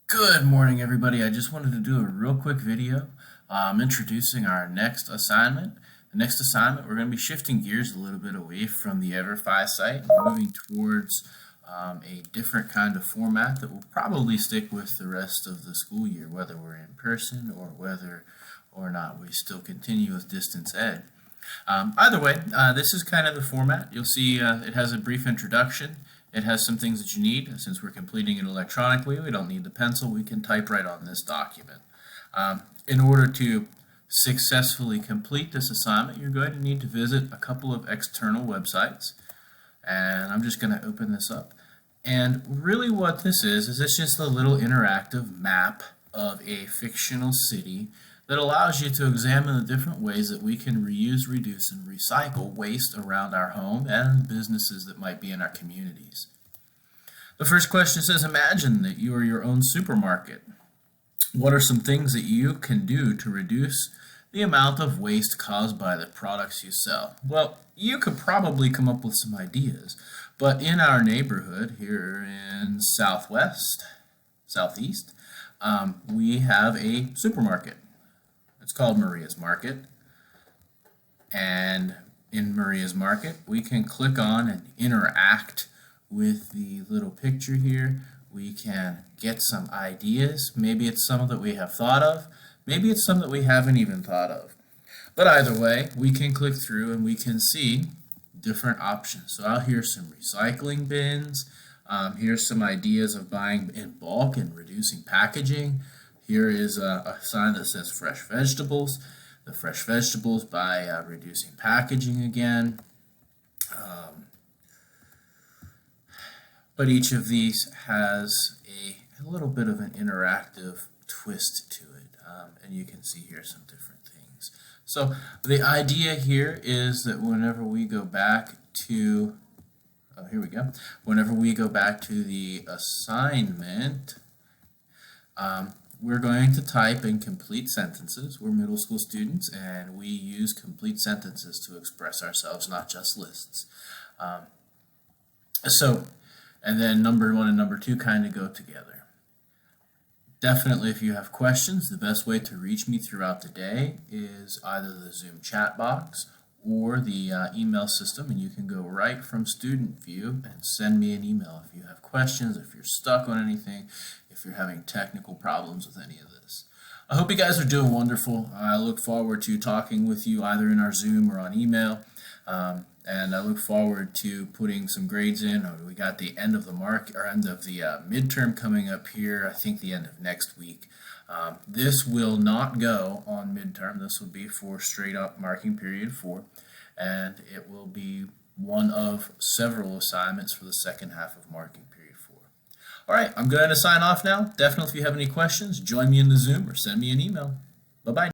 Good morning, everybody. I just wanted to do a real quick video introducing our next assignment. The next assignment, we're going to be shifting gears a little bit away from the EverFi site, moving towards a different kind of format that will probably stick with the rest of the school year, whether we're in person or whether or not we still continue with distance ed. Either way, this is kind of the format. You'll see it has a brief introduction. It has some things that you need. Since we're completing it electronically, we don't need the pencil. We can type right on this document. In order to successfully complete this assignment, you're going to need to visit a couple of external websites. And I'm just going to open this up. And really what this is it's just a little interactive map of a fictional city that allows you to examine the different ways that we can reuse, reduce, and recycle waste around our home and businesses that might be in our communities. The first question says, imagine that you are your own supermarket. What are some things that you can do to reduce the amount of waste caused by the products you sell? Well, you could probably come up with some ideas, but in our neighborhood here in Southeast, we have a supermarket. It's called Maria's Market, and in Maria's Market we can click on and interact with the little picture here. We can get some ideas. Maybe it's some that we have thought of, maybe it's some that we haven't even thought of, but either way we can click through and we can see different options. So out here's some recycling bins. Here's some ideas of buying in bulk and reducing packaging. Here is a sign that says fresh vegetables. The fresh vegetables by reducing packaging again. But each of these has a little bit of an interactive twist to it. And you can see here some different things. So the idea here is that whenever we go back to, whenever we go back to the assignment, we're going to type in complete sentences. We're middle school students and we use complete sentences to express ourselves, not just lists. And then number one and number two kind of go together. Definitely, if you have questions, the best way to reach me throughout the day is either the Zoom chat box or the email system, and you can go right from student view and send me an email if you have questions, if you're stuck on anything, if you're having technical problems with any of this. I hope you guys are doing wonderful. I look forward to talking with you either in our Zoom or on email, and I look forward to putting some grades in. We got the end of the midterm coming up here, I think the end of next week. This will not go on midterm. This will be for straight up marking period 4, and it will be one of several assignments for the second half of marking period 4. All right, I'm going to sign off now. Definitely, if you have any questions, join me in the Zoom or send me an email. Bye-bye.